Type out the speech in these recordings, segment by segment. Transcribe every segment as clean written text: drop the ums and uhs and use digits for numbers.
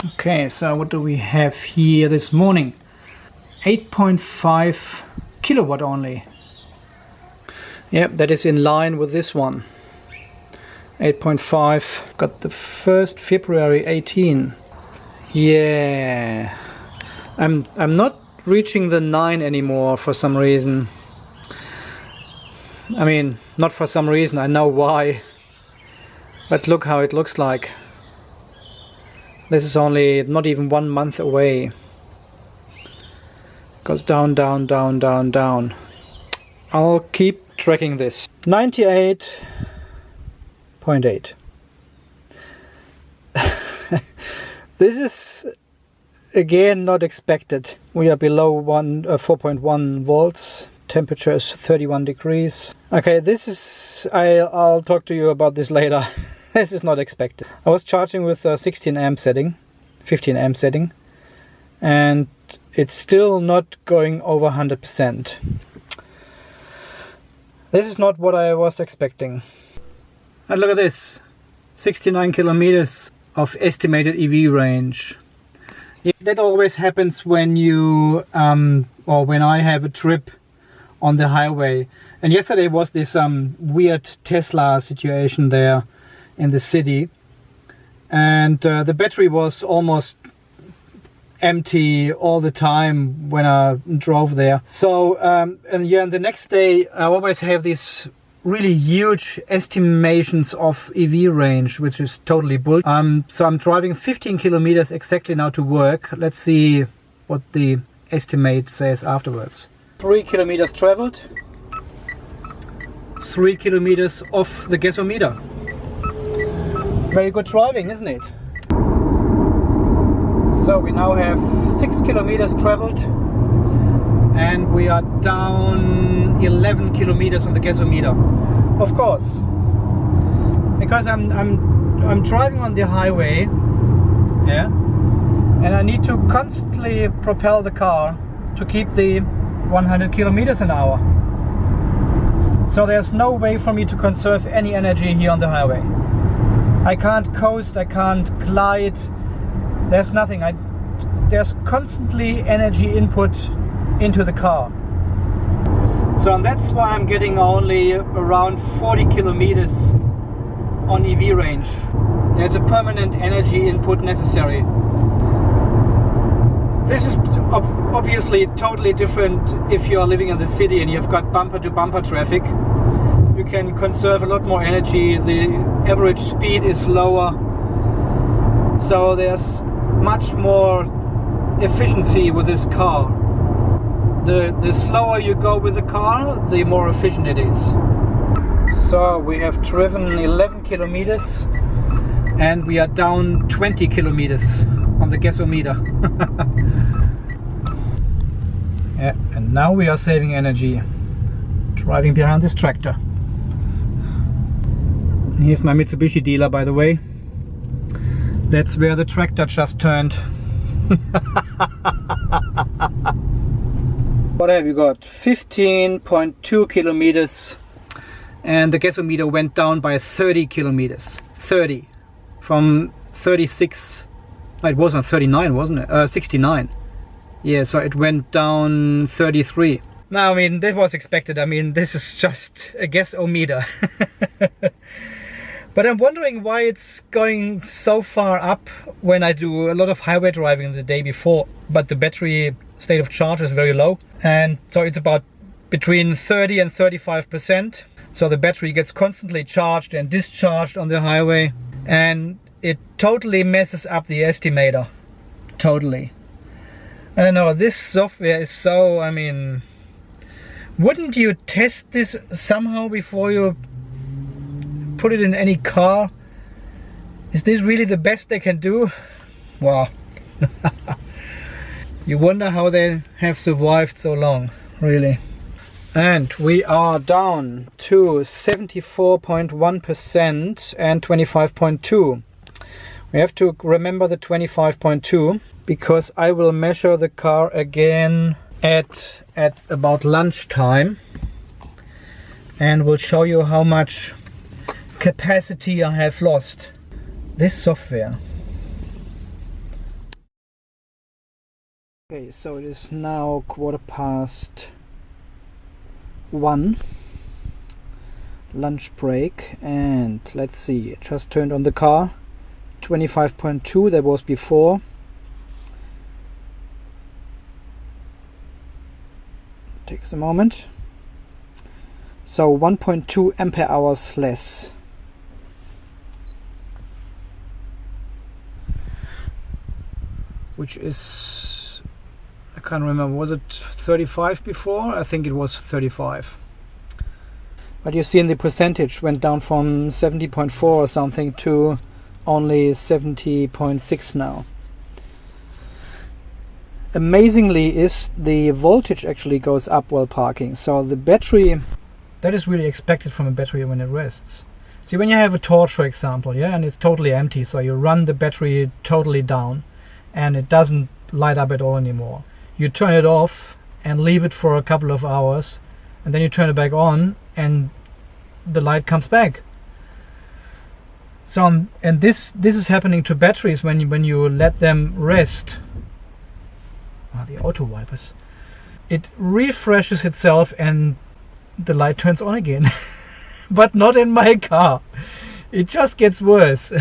Okay, so what do we have here this morning? 8.5 kilowatt only. Yep, that is in line with this one. 8.5. Got the 1st February 18. Yeah. I'm not reaching the 9 anymore for some reason. I mean, not for some reason, I know why. But look how it looks like. This is only not even 1 month away. Goes down, down, down, down, down. I'll keep tracking this. 98.8. This is again not expected. We are below 4.1 volts. Temperature is 31 degrees. Okay, this is, I'll talk to you about this later. This is not expected. I was charging with a 16 amp setting, 15 amp setting, and it's still not going over 100%. This is not what I was expecting. And look at this, 69 kilometers of estimated EV range. Yeah, that always happens when you, or when I have a trip on the highway. And yesterday was this weird Tesla situation there in the city, and the battery was almost empty all the time when I drove there. So and yeah, and the next day I always have these really huge estimations of EV range, which is totally bull. So I'm driving 15 kilometers exactly now to work. Let's see what the estimate says afterwards. 3 kilometers traveled, 3 kilometers off the gasometer. Very good driving, isn't it? So we now have 6 kilometers traveled, and we are down 11 kilometers on the gasometer. Of course, because I'm driving on the highway, yeah, and I need to constantly propel the car to keep the 100 kilometers an hour. So there's no way for me to conserve any energy here on the highway. I can't coast, I can't glide, there's nothing. There's constantly energy input into the car. So and that's why I'm getting only around 40 kilometers on EV range. There's a permanent energy input necessary. This is obviously totally different if you are living in the city and you've got bumper-to-bumper traffic. You can conserve a lot more energy, the average speed is lower, so there's much more efficiency with this car. The slower you go with the car, the more efficient it is. So we have driven 11 kilometers and we are down 20 kilometers on the gasometer. Yeah, and now we are saving energy driving behind this tractor. Here's my Mitsubishi dealer, by the way. That's where the tractor just turned. What have you got? 15.2 kilometers, and the gasometer went down by 30 kilometers. 30 from 36. It wasn't 39, wasn't it? 69. Yeah, so it went down 33. Now, I mean, that was expected. I mean, this is just a gasometer. But I'm wondering why it's going so far up when I do a lot of highway driving the day before, but the battery state of charge is very low, and so it's about between 30 and 35%. So the battery gets constantly charged and discharged on the highway, and it totally messes up the estimator. Totally. I don't know, this software is so, I mean, wouldn't you test this somehow before you put it in any car? Is this really the best they can do? Wow. You wonder how they have survived so long, really. And we are down to 74.1% and 25.2. We have to remember the 25.2 because I will measure the car again at about lunchtime, and will show you how much capacity I have lost. This software Okay, so it is now 1:15, lunch break, and let's see, just turned on the car, 25.2, that was before. Takes a moment. So 1.2 ampere hours less. Which is, I can't remember, was it 35 before? I think it was 35. But you see in the percentage went down from 70.4 or something to only 70.6 now. Amazingly is the voltage actually goes up while parking. So the battery, that is really expected from a battery when it rests. See, when you have a torch, for example, yeah, and it's totally empty, so you run the battery totally down and it doesn't light up at all anymore. You turn it off and leave it for a couple of hours, and then you turn it back on and the light comes back. So and this is happening to batteries when you let them rest. The auto wipers. It refreshes itself and the light turns on again. But not in my car. It just gets worse.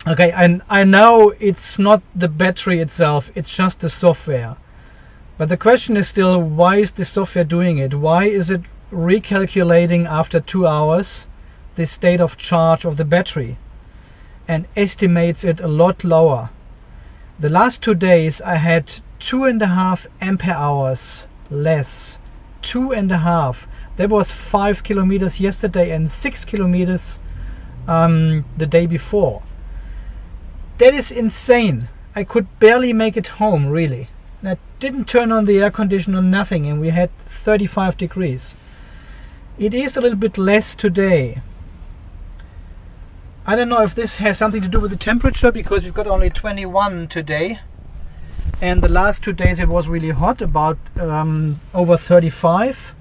Okay, and I know it's not the battery itself, it's just the software. But the question is still, why is the software doing it? Why is it recalculating after 2 hours the state of charge of the battery and estimates it a lot lower? The last 2 days I had 2.5 ampere hours less. 2.5. That was 5 kilometers yesterday and 6 kilometers the day before. That is insane. I could barely make it home, really. And I didn't turn on the air conditioner, nothing, and we had 35 degrees. It is a little bit less today. I don't know if this has something to do with the temperature, because we've got only 21 today. And the last 2 days it was really hot, about over 35.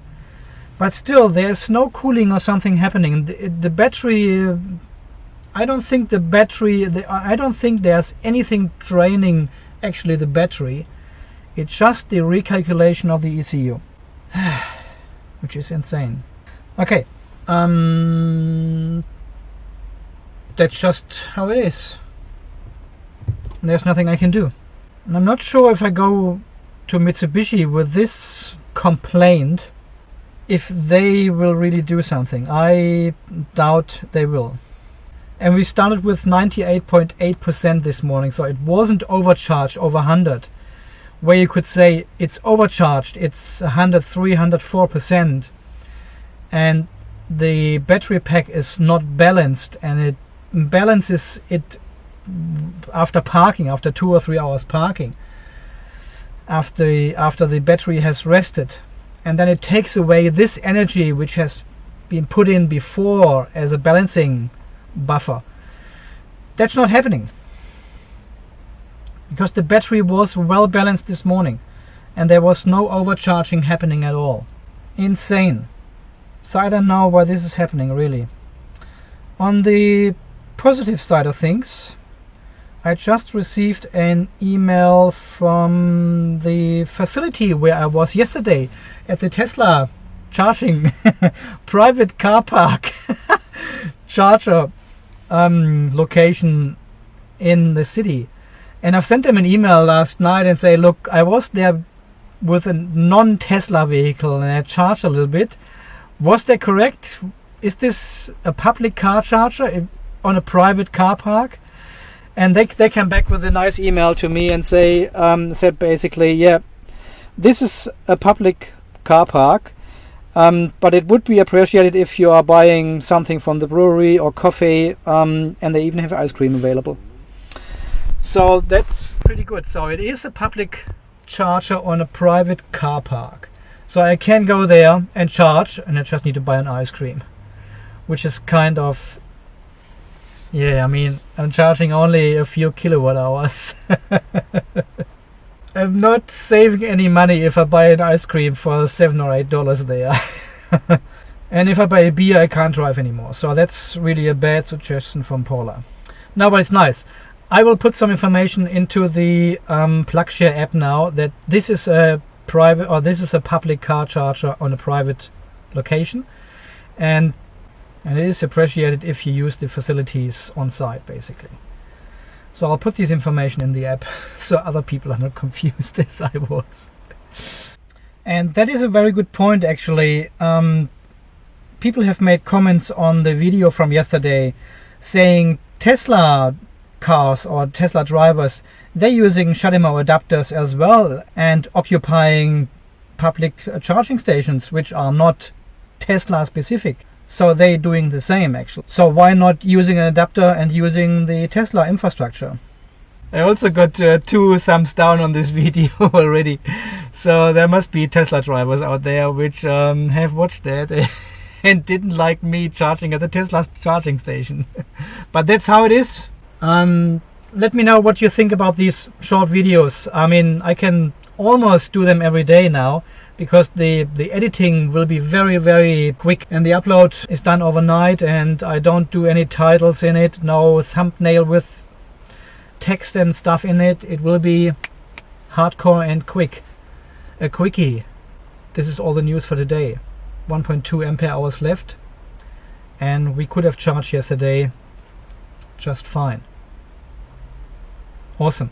But still, there's no cooling or something happening. The battery, I don't think the battery, I don't think there's anything draining actually the battery. It's just the recalculation of the ECU, which is insane. Okay, that's just how it is. There's nothing I can do. And I'm not sure if I go to Mitsubishi with this complaint, if they will really do something. I doubt they will. And we started with 98.8% this morning, so it wasn't overcharged over 100, where you could say it's overcharged, it's 103, 104%, and the battery pack is not balanced, and it balances it after parking, after 2 or 3 hours parking, after the battery has rested, and then it takes away this energy which has been put in before as a balancing buffer. That's not happening, because the battery was well balanced this morning and there was no overcharging happening at all. Insane. So I don't know why this is happening, really. On the positive side of things, I just received an email from the facility where I was yesterday at the Tesla charging private car park charger location in the city. And I've sent them an email last night and say, look, I was there with a non-Tesla vehicle and I charged a little bit. Was that correct? Is this a public car charger on a private car park? And they came back with a nice email to me and said basically, yeah, this is a public car park, but it would be appreciated if you are buying something from the brewery or coffee, and they even have ice cream available. So that's pretty good. So it is a public charger on a private car park. So I can go there and charge, and I just need to buy an ice cream, which is kind of, yeah, I mean, I'm charging only a few kilowatt hours. I'm not saving any money if I buy an ice cream for $7 or $8 there. And if I buy a beer, I can't drive anymore. So that's really a bad suggestion from Paula. No, but it's nice. I will put some information into the PlugShare app now, that this is a private, or this is a public car charger on a private location, and it is appreciated if you use the facilities on site, basically. So I'll put this information in the app so other people are not confused as I was. And that is a very good point, actually. People have made comments on the video from yesterday saying Tesla cars or Tesla drivers, they're using CHAdeMO adapters as well and occupying public charging stations which are not Tesla specific. So they're doing the same, actually. So why not using an adapter and using the Tesla infrastructure? I also got 2 thumbs down on this video already. So there must be Tesla drivers out there which have watched that and didn't like me charging at the Tesla charging station. But that's how it is. Let me know what you think about these short videos. I mean, I can almost do them every day now, because the editing will be very, very quick, and the upload is done overnight, and I don't do any titles in it, no thumbnail with text and stuff in it. It will be hardcore and quick. A quickie. This is all the news for today. 1.2 ampere hours left, and we could have charged yesterday just fine. Awesome.